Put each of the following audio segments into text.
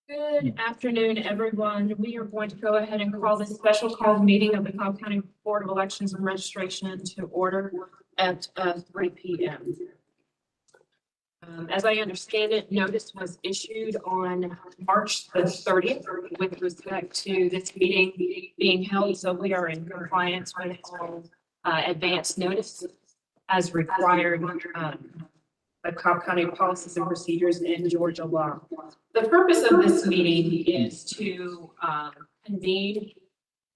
Good afternoon, everyone. We are going to go ahead and call this special call meeting of the Cobb County Board of Elections and Registration to order at 3 p.m. As I understand it, notice was issued on March the 30th with respect to this meeting being held, so we are in compliance with all advance notice as required by Cobb County policies and procedures in Georgia law. The purpose of this meeting is to convene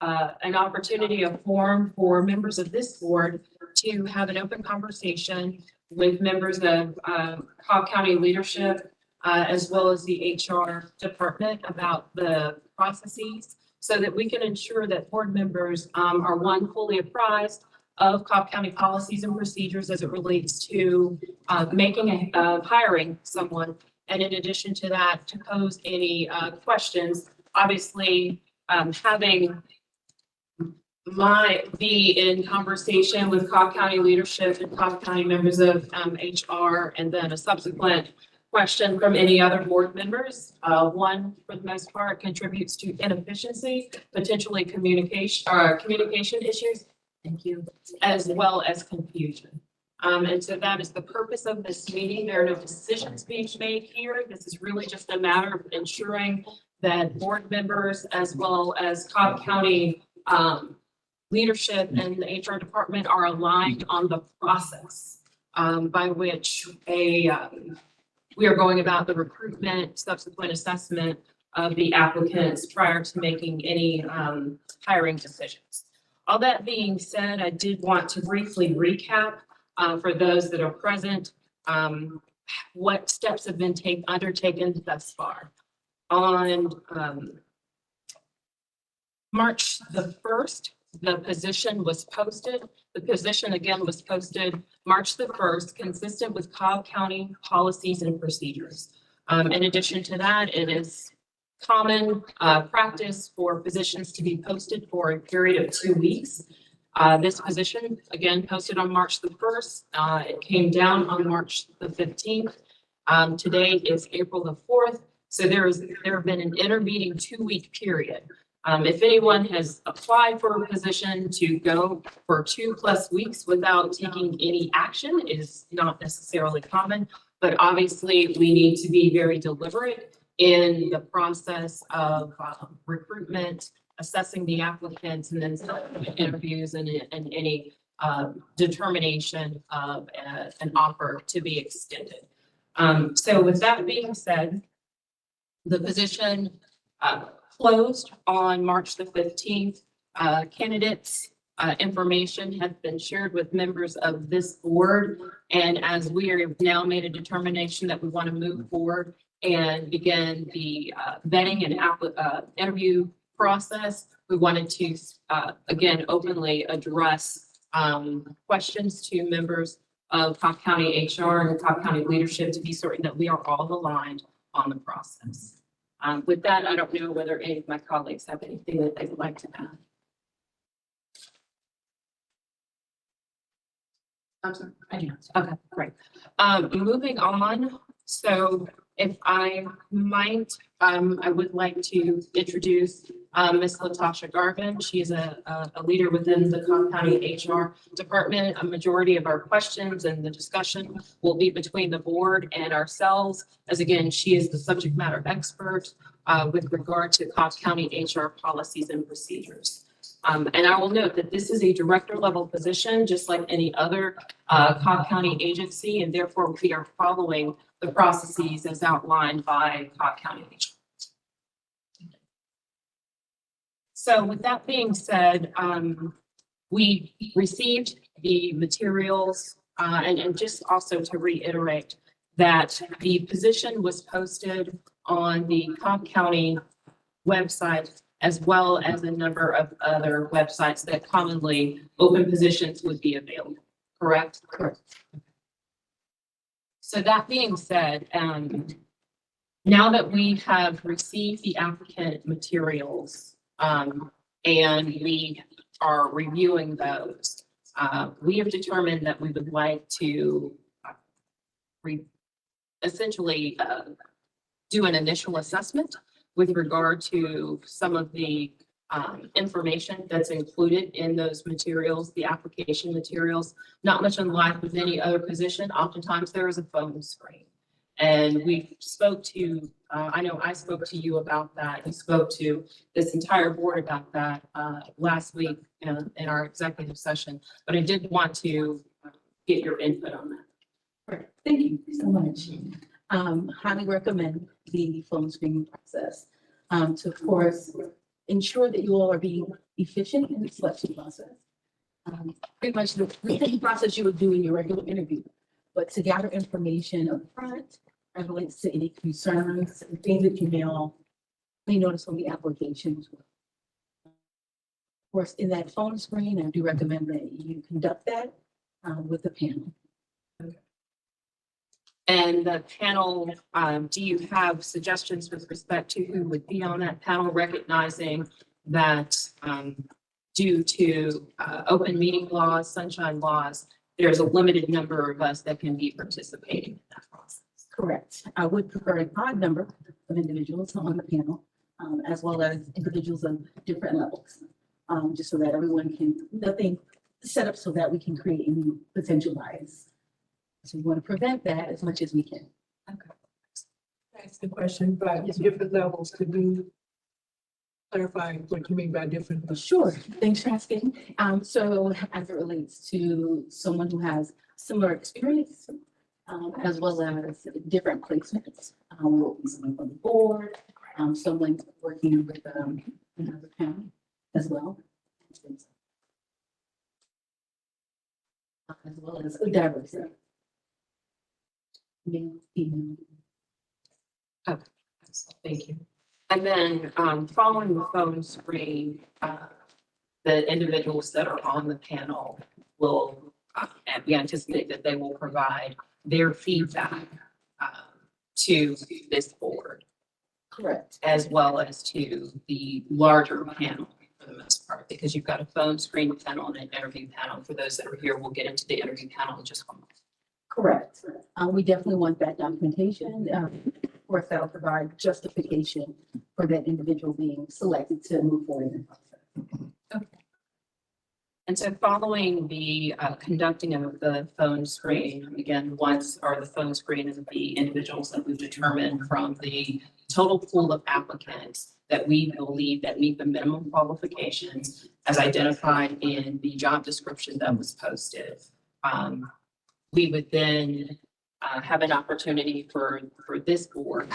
an opportunity, a forum for members of this board to have an open conversation with members of Cobb County leadership, as well as the HR department about the processes, so that we can ensure that board members are fully apprised of Cobb County policies and procedures as it relates to hiring someone. And in addition to that, to pose any questions. Obviously, having be in conversation with Cobb County leadership and Cobb County members of HR, and then a subsequent question from any other board members. One, for the most part, contributes to inefficiency, potentially communication issues. Thank you, as well as confusion. And so that is the purpose of this meeting. There are no decisions being made here. This is really just a matter of ensuring that board members, as well as Cobb County leadership and the HR department, are aligned on the process by which we are going about the recruitment, subsequent assessment of the applicants prior to making any hiring decisions. All that being said, I did want to briefly recap for those that are present what steps have been undertaken thus far. On March the 1st, the position was posted. The position again was posted March the 1st, consistent with Cobb County policies and procedures. In addition to that, it is common practice for positions to be posted for a period of 2 weeks. This position, again, posted on March the 1st. It came down on March the 15th. Today is April the 4th. So there have been an intervening 2-week period. If anyone has applied for a position to go for 2+ weeks without taking any action, it is not necessarily common, but obviously we need to be very deliberate in the process of recruitment, assessing the applicants, and then interviews and any determination of an offer to be extended. So with that being said, the position closed on March the 15th. Candidates' information has been shared with members of this board. And as we are now made a determination that we want to move forward and begin the vetting and interview process, we wanted to, again, openly address questions to members of Cobb County HR and Cobb County leadership to be certain that we are all aligned on the process. With that, I don't know whether any of my colleagues have anything that they would like to add. I'm sorry, I do. Okay, great. Moving on. So if I might, I would like to introduce Ms. Latasha Garvin. She is a leader within the Cobb County HR department. A majority of our questions and the discussion will be between the board and ourselves, as again, she is the subject matter expert with regard to Cobb County HR policies and procedures. And I will note that this is a director level position, just like any other Cobb County agency, and therefore we are following the processes as outlined by Cobb County HR. So with that being said, we received the materials and just also to reiterate that the position was posted on the Cobb County website, as well as a number of other websites that commonly open positions would be available, correct? Correct. So that being said, now that we have received the applicant materials and we are reviewing those, we have determined that we would like to essentially do an initial assessment with regard to some of the information that's included in those materials, the application materials. Not much unlike with any other position, oftentimes there is a phone screen. And we spoke to, I know I spoke to you about that. We spoke to this entire board about that last week in our executive session. But I did want to get your input on that. Perfect. Thank you so much. Highly recommend the phone screening process to, of course, ensure that you all are being efficient in the selection process. Pretty much the same process you would do in your regular interview, but to gather information up front as relates to any concerns and things that you may notice on the application as well. Of course, in that phone screen, I do recommend that you conduct that with the panel. And the panel, do you have suggestions with respect to who would be on that panel, recognizing that due to open meeting laws, sunshine laws, there's a limited number of us that can be participating in that process? Correct. I would prefer an odd number of individuals on the panel, as well as individuals of different levels, just so that everyone can, nothing set up so that we can create any potential bias. So we want to prevent that as much as we can. Okay. Ask the question by different levels. Could you clarify what you mean by different? Sure. Thanks for asking. So as it relates to someone who has similar experience, as well as different placements, will be someone on the board, someone working with another county as well. As well as diversity. Male, female. Okay, thank you. And then following the phone screen, the individuals that are on the panel will, and we anticipate that they will provide their feedback to this board, Correct. as well as to the larger panel for the most part, because you've got a phone screen panel and an interview panel. For those that are here, we'll get into the interview panel in just a moment. Correct. We definitely want that documentation. Of course, that'll provide justification for that individual being selected to move forward in the process. Okay. And so following the conducting of the phone screen, again, once are the phone screen of the individuals that we've determined from the total pool of applicants that we believe that meet the minimum qualifications as identified in the job description that was posted. We would then have an opportunity for this board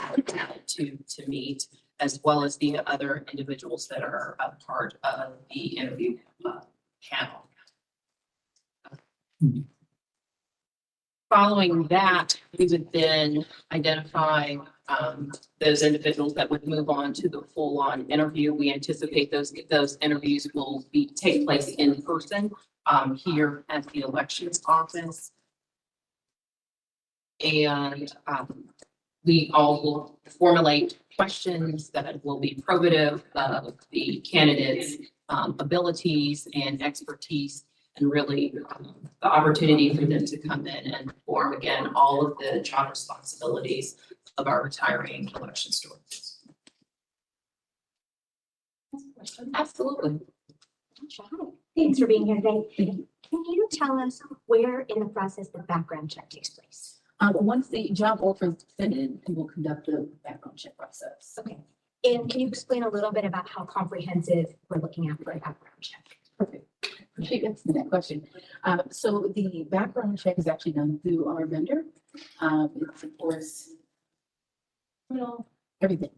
to meet, as well as the other individuals that are a part of the interview panel. Following that, we would then identify those individuals that would move on to the full-on interview. We anticipate those interviews will take place in person here at the elections office. And we all will formulate questions that will be probative of the candidates' abilities and expertise, and really the opportunity for them to come in and perform again all of the job responsibilities of our retiring election stewards. Absolutely. Thanks for being here today. Can you tell us where in the process the background check takes place? Once the job offer is presented, we will conduct the background check process. Okay. And can you explain a little bit about how comprehensive we're looking at for a background check? Perfect. Appreciate you answering that question. So the background check is actually done through our vendor. It's of course, everything.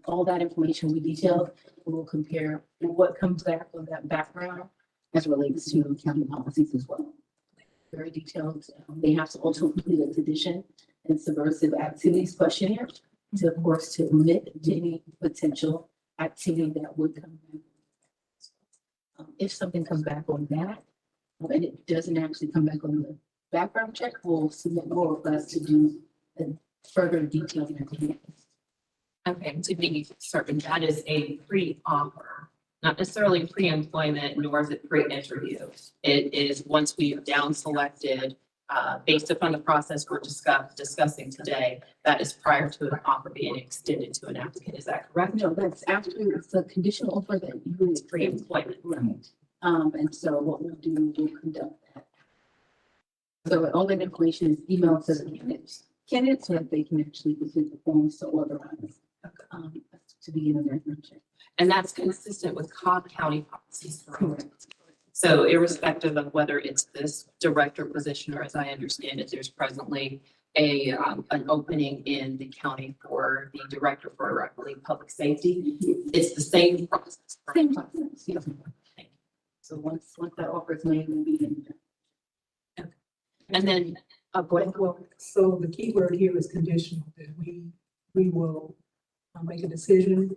All that information we detailed, we will compare what comes back on that background as relates to county policies as well. Very detailed. They have to also complete a sedition and subversive activities questionnaire to, of course, to admit any potential activity that would come back. If something comes back on that, and it doesn't actually come back on the background check, we'll submit more requests to do a further detailed investigation. Okay, to be certain, that is a pre-offer, not necessarily pre-employment, nor is it pre-interview. It is once we've down selected based upon the process we're discussing today, that is prior to an offer being extended to an applicant. Is that correct? No, that's after, it's a conditional offer that you would create. Pre-employment. Right. And so what we'll do, we'll conduct that. So all that information is emailed to the candidates so that they can actually complete the forms to authorize, to begin a background check. And that's consistent with Cobb County policies. Correct. So irrespective of whether it's this director position, or as I understand it, there's presently an opening in the county for the director for, I believe, public safety. It's the same process. Same process, yes. So once that offer is made, we'll begin. And then, go ahead. Well, so the key word here is conditional, that we will make a decision,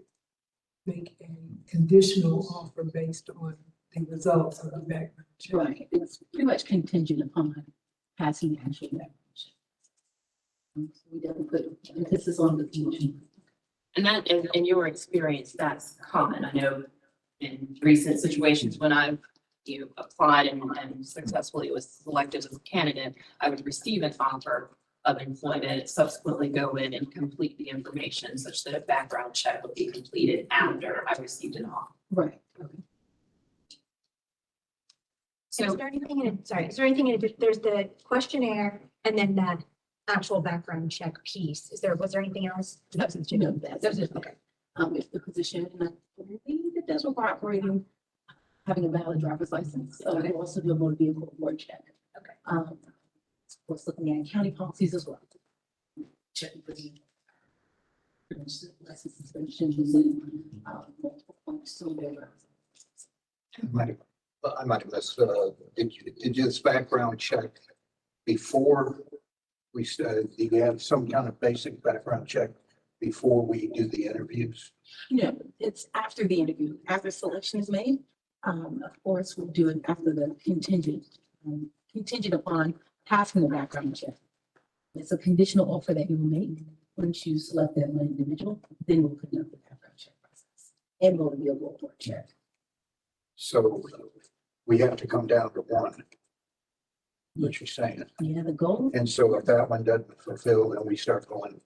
make a conditional offer based on the results of the background check. Right, it's pretty much contingent upon passing the actual background check. So we definitely put emphasis on the condition. And that, in your experience, that's common. I know in recent situations when I've applied and successfully was selected as a candidate, I would receive an offer of employment, subsequently go in and complete the information such that a background check would be completed after I received an offer. Right. So is there anything in, is there anything in, there's the questionnaire and then that actual background check piece. Was there anything else? That's it, that's it. Okay. If the position, and I believe it does require operating, having a valid driver's license. So they also do a motor vehicle board check. Okay. Of course, looking at county policies as well. Checking for the license suspensions and multiple points. So they're I might have missed, did you this background check before we started? Do you have some kind of basic background check before we do the interviews? it's after the interview, after selection is made. Of course, we'll do it after the contingent upon passing the background check. It's a conditional offer that you will make once you select that one individual, then we'll conduct the background check process and we'll be a board check. So we have to come down to one, what you're saying. Yeah, the goal, And so if that one doesn't fulfill, then we start going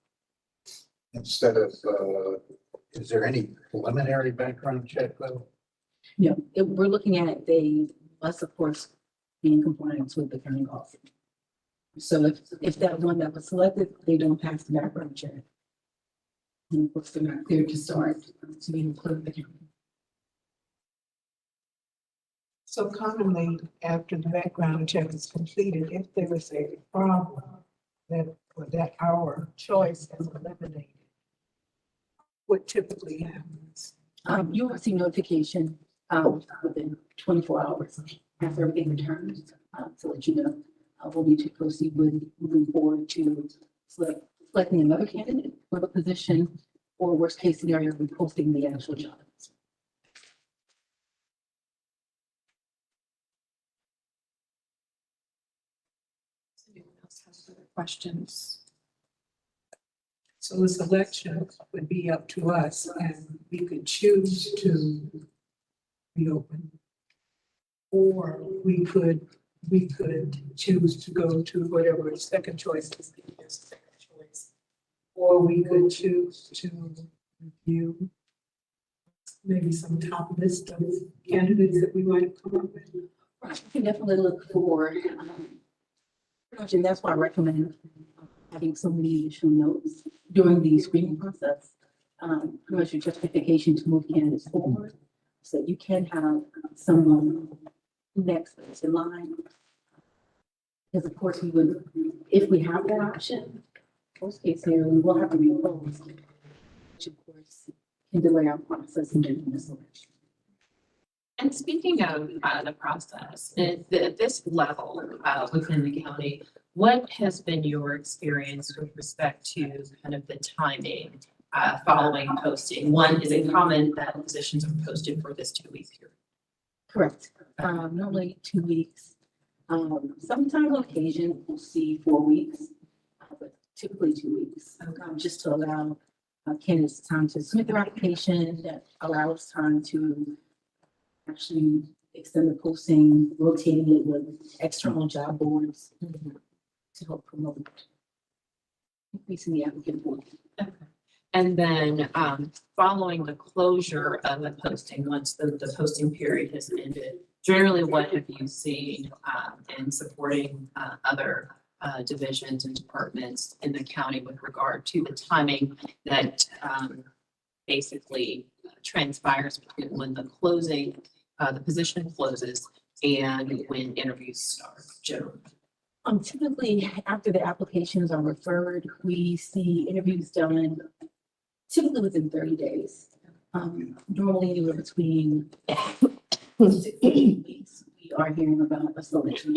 instead of, is there any preliminary background check though? we're looking at they must, of course, be in compliance with the county law. So if that one that was selected, they don't pass the background check, then of course they're not clear to start to be included in the county. So commonly, after the background check is completed, if there is a problem that our choice is eliminated, what typically happens? You'll receive notification within 24 hours after everything returns to let you know. We'll need to proceed with moving forward to selecting another candidate for the position, or worst case scenario, reposting the actual job. Anyone else has further questions? So the selection would be up to us, and we could choose to reopen. Or we could choose to go to whatever the second choice is, or we could choose to review maybe some top list of candidates that we might have come up with. Right, you can definitely look for, and that's why I recommend having so many additional notes during the screening process. Pretty much your justification to move candidates forward, so you can have someone next in line. Because of course we would, if we have that option, worst case scenario, we will have to repose, which of course can delay our process in doing the selection. And speaking of the process, at this level within the county, what has been your experience with respect to kind of the timing following posting? One, is it common that positions are posted for this 2 week period? Correct. Normally 2 weeks. Sometimes on occasion, we'll see 4 weeks, but typically 2 weeks, just to allow candidates time to submit their application, that allows time to actually extend the posting, rotating it with external job boards. to help promote increasing the applicant pool. And then, following the closure of the posting, once the posting period has ended, generally what have you seen, in supporting, other, divisions and departments in the county with regard to the timing that, basically transpires between when the closing, the position closes and when interviews start, generally? Typically, after the applications are referred, we see interviews done typically within 30 days. Normally anywhere between 6 to 8 weeks, we are hearing about a selection.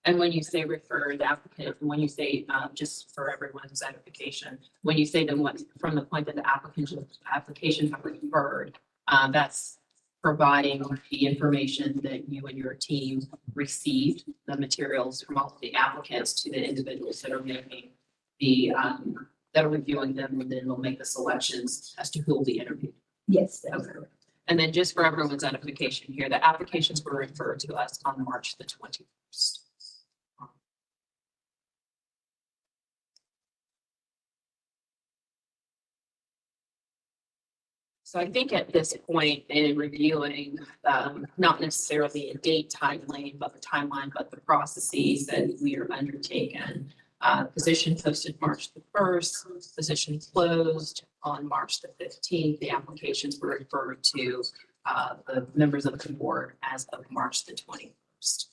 And when you say referred applicant, when you say, just for everyone's edification, when you say then what, from the point that the applications are referred, that's providing the information that you and your team received, the materials from all of the applicants to the individuals that are making the, that are reviewing them, and then we'll make the selections as to who will be interviewed. Yes, that's Okay. correct. And then just for everyone's edification here, the applications were referred to us on March the 21st. So I think at this point in reviewing, not necessarily a date timeline, but the processes that we are undertaking. Position posted March the 1st, position closed on March the 15th. The applications were referred to the members of the board as of March the 21st.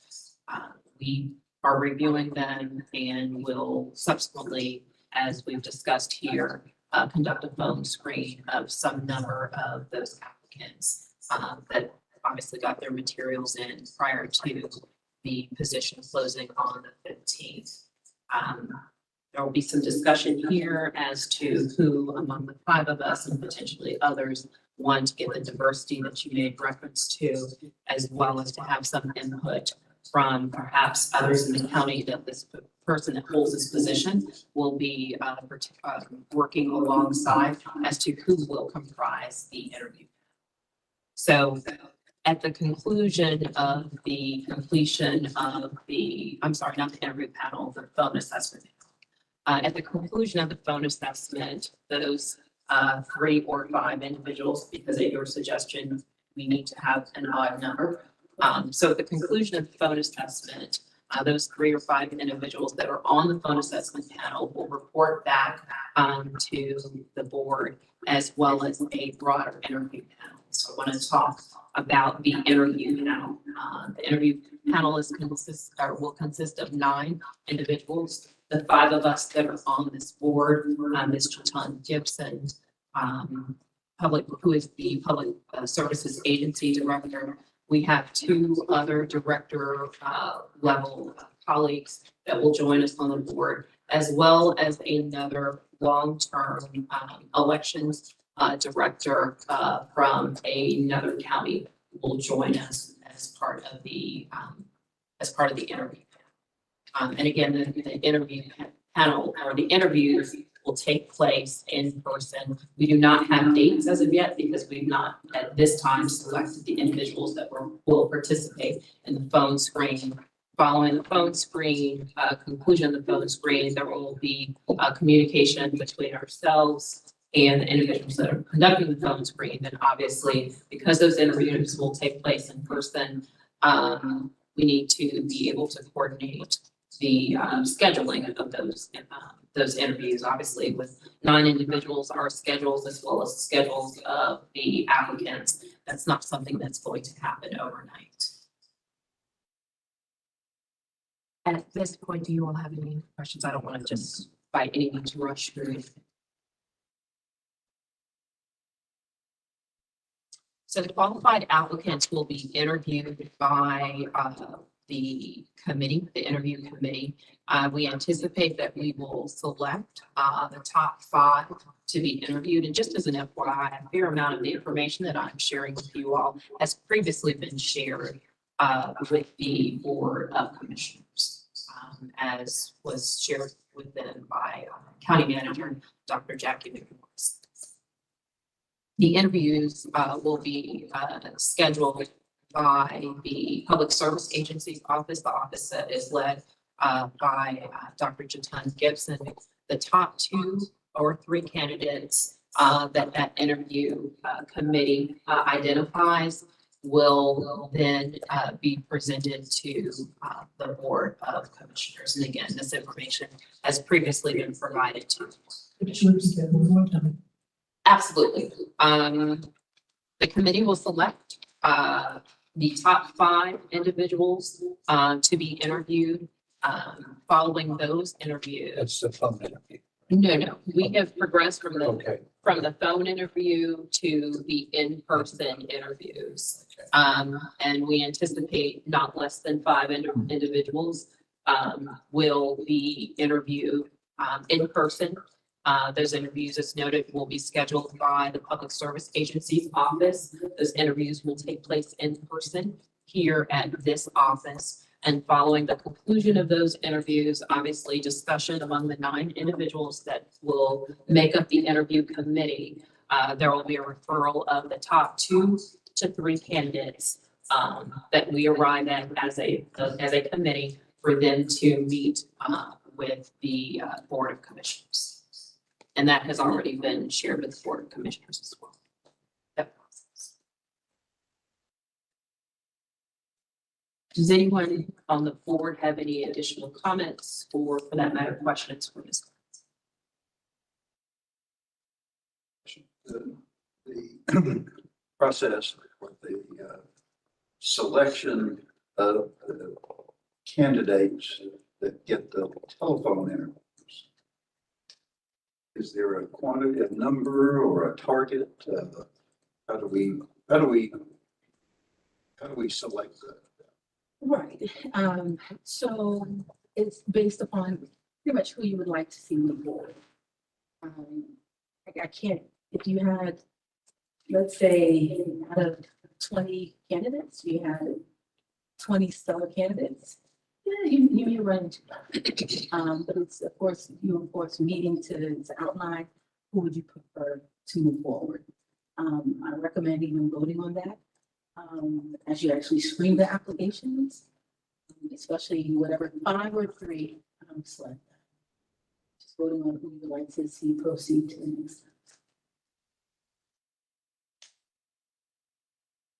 We are reviewing them and will subsequently, as we've discussed here, conduct a phone screen of some number of those applicants that obviously got their materials in prior to the position closing on the 15th. There will be some discussion here as to who among the 5 of us and potentially others want to get the diversity that you made reference to, as well as to have some input from perhaps others in the county that this person that holds this position will be working alongside as to who will comprise the interview. So at the conclusion of the completion of the, I'm sorry, not the interview panel, the phone assessment. At the conclusion of the phone assessment, those 3 or 5 individuals, because at your suggestion, we need to have an odd number. So at the conclusion of the phone assessment, those 3 or 5 individuals that are on the phone assessment panel will report back to the board, as well as a broader interview panel. So I want to talk about the interview panel. The interview panel will consist of 9 individuals. The 5 of us that are on this board, Ms. Chatan Gibson, who is the Public Services Agency Director. We have 2 other director level colleagues that will join us on the board, as well as another long-term elections director from another county will join us as part of the interview. And again, the interview panel or the interviews will take place in person. We do not have dates as of yet because we've not at this time selected the individuals that will participate in the phone screen. Following the phone screen, conclusion of the phone screen, there will be communication between ourselves and the individuals that are conducting the phone screen. And obviously, because those interviews will take place in person, we need to be able to coordinate the scheduling of those interviews. Obviously, with 9 individuals, our schedules as well as the schedules of the applicants, that's not something that's going to happen overnight. At this point, do you all have any questions? I don't want to just by any means to rush through. So the qualified applicants will be interviewed by the committee, the interview committee. We anticipate that we will select the top 5 to be interviewed. And just as an FYI, a fair amount of the information that I'm sharing with you all has previously been shared with the Board of Commissioners, as was shared with them by County Manager Dr. Jackie McMorris. The interviews will be scheduled by the Public Service Agency's office, the office that is led by Dr. Jatan Gibson. The top 2 or 3 candidates that interview committee identifies will then be presented to the Board of Commissioners. And again, this information has previously been provided to. Could you repeat that one more time? Absolutely. The committee will select the top 5 individuals to be interviewed. Following those interviews. That's the phone interview. No, we have progressed from Okay. the phone interview to the in-person interviews. And we anticipate not less than 5 individuals will be interviewed in person. Those interviews, as noted, will be scheduled by the Public Service Agency's office. Those interviews will take place in person here at this office. And following the conclusion of those interviews, obviously discussion among the 9 individuals that will make up the interview committee, there will be a referral of the top 2 to 3 candidates that we arrive at as a committee for them to meet with the Board of Commissioners. And that has already been shared with the Board of Commissioners as well. That process. Does anyone on the board have any additional comments or, for that matter, questions for Ms. The process for the selection of the candidates that get the telephone interviews. Is there a quantity, a number, or a target? How do we select that? Right, so it's based upon pretty much who you would like to see on the board. I can't, if you had, let's say, out of 20 candidates, you had 20 stellar candidates, yeah, you may run into that. But it's, of course, meeting to outline who would you prefer to move forward. I recommend even voting on that. As you actually screen the applications, especially whatever 5 or 3 select. Just voting on who you would like to see proceed to the next step.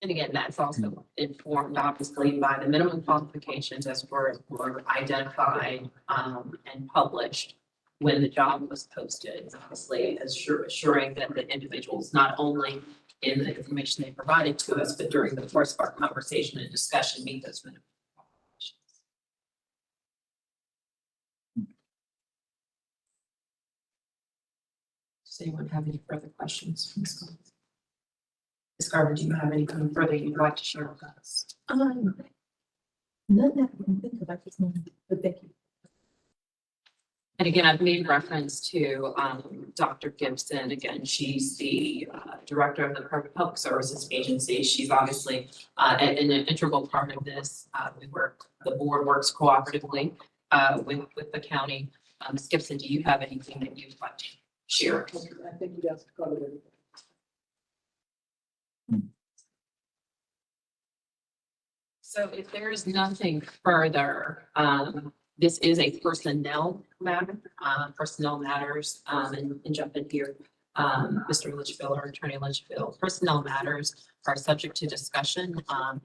And again, that's also informed obviously by the minimum qualifications as were identified and published when the job was posted. Obviously, assuring that the individuals not only in the information they provided to us, but during the course of our conversation and discussion, meet those minimum qualifications. Does anyone have any further questions? Ms. Garber, do you have anything further you'd like to share with us? None that I can think of at this moment, but thank you. And again, I've made reference to Dr. Gibson. Again, she's the director of the Public Services Agency. She's obviously an integral part of this. The board works cooperatively with the county. Ms. Gibson, do you have anything that you'd like to share? I think you guys covered everything. So if there is nothing further, this is a personnel matter, personnel matters, and jump in here. Mr. Litchfield or Attorney Litchfield, personnel matters are subject to discussion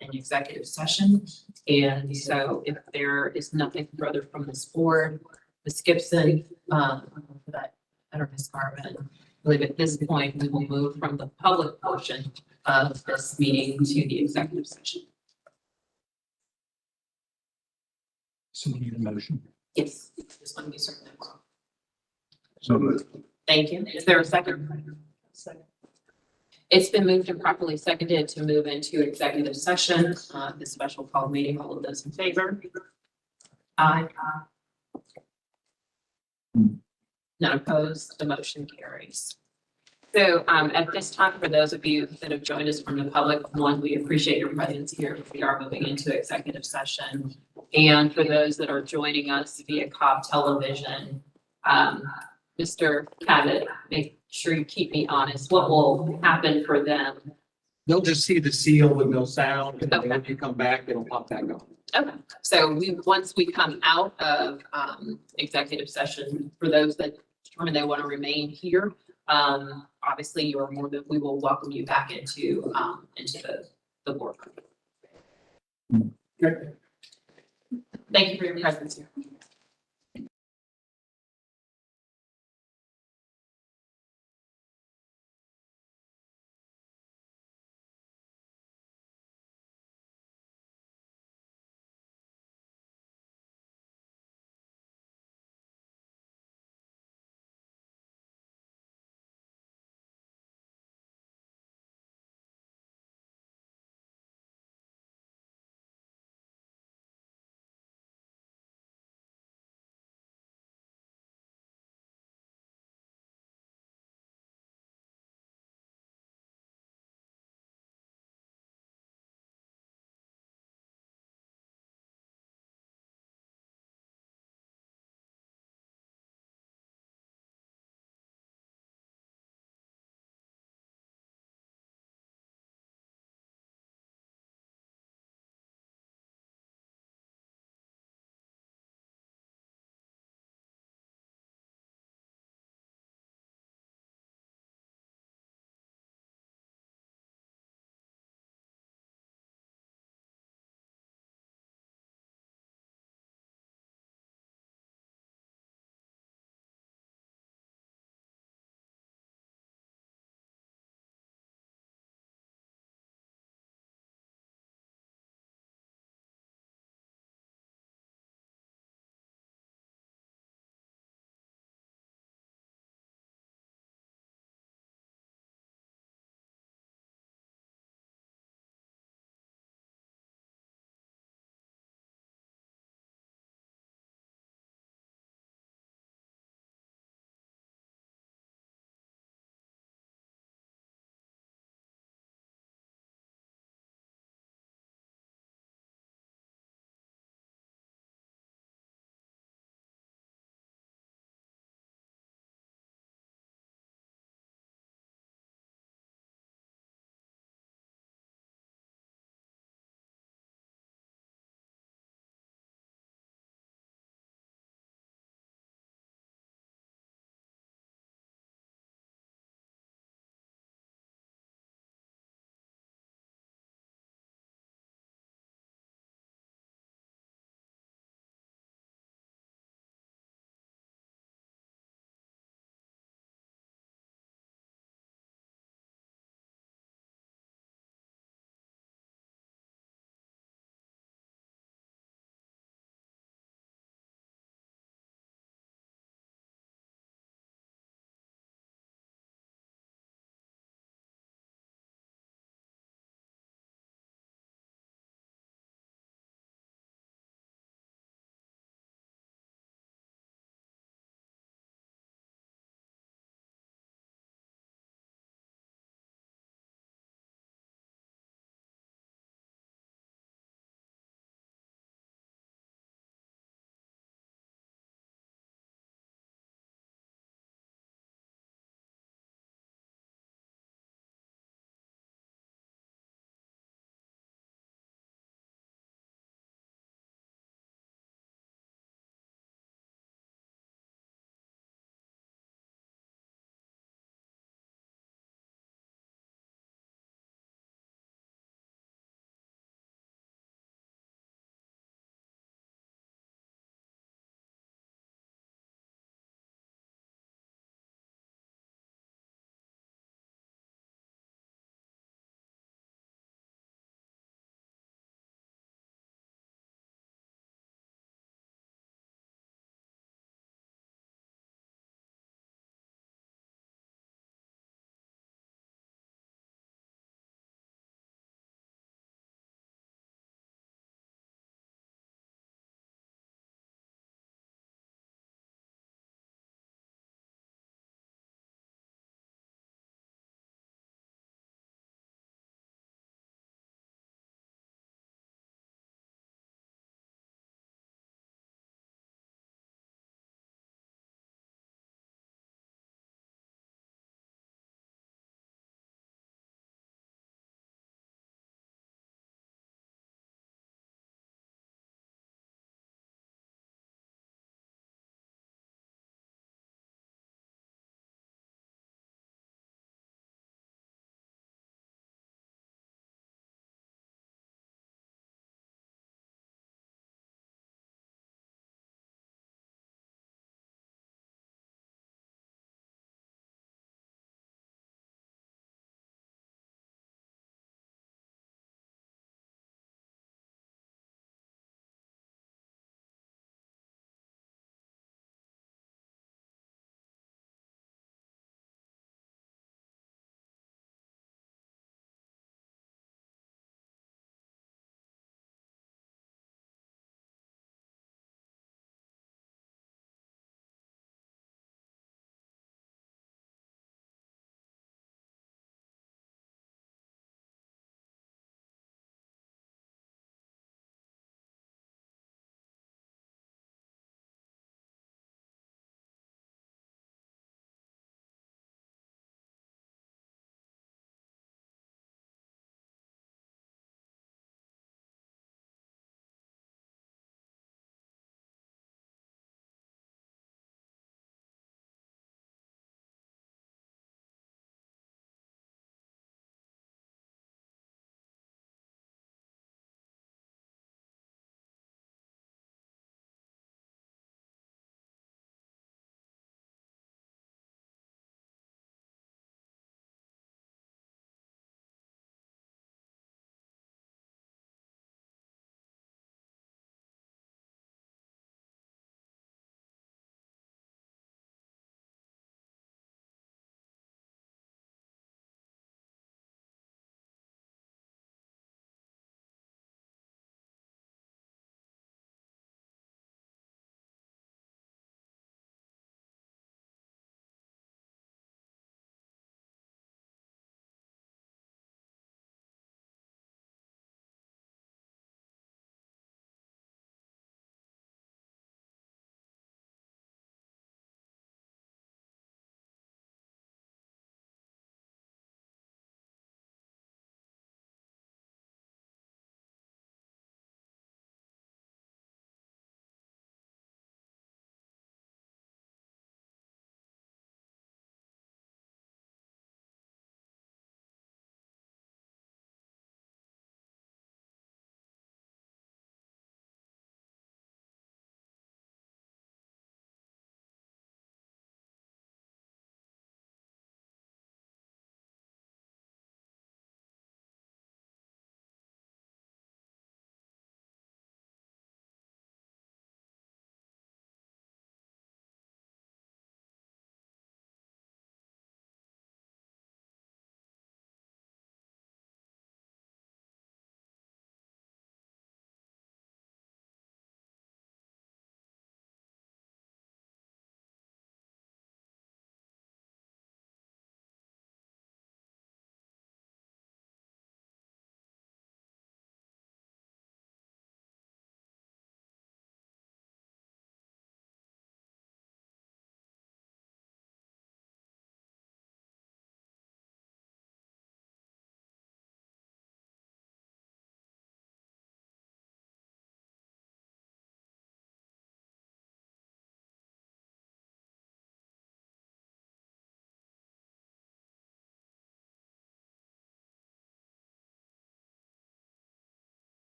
in executive session. And so if there is nothing further from this board, Ms. Gibson, that, or Ms. Garvin, I believe at this point, we will move from the public portion of this meeting to the executive session. So we need a motion. Yes, this one be certainly. So moved. Thank you. Is there a second? It's been moved and properly seconded to move into executive session, this special call meeting. All of those in favor? Aye. None opposed, the motion carries. So at this time, for those of you that have joined us from the public, one, we appreciate your presence here. We are moving into executive session. And for those that are joining us via Cobb television, Mr. Cabot, make sure you keep me honest. What will happen for them? They'll just see the seal with no sound, and then Okay. when you come back, it'll pop back on. Okay, so once we come out of, executive session, for those that determine they want to remain here, obviously you're more than, we will welcome you back into the boardroom. Okay. Thank you for your presence here.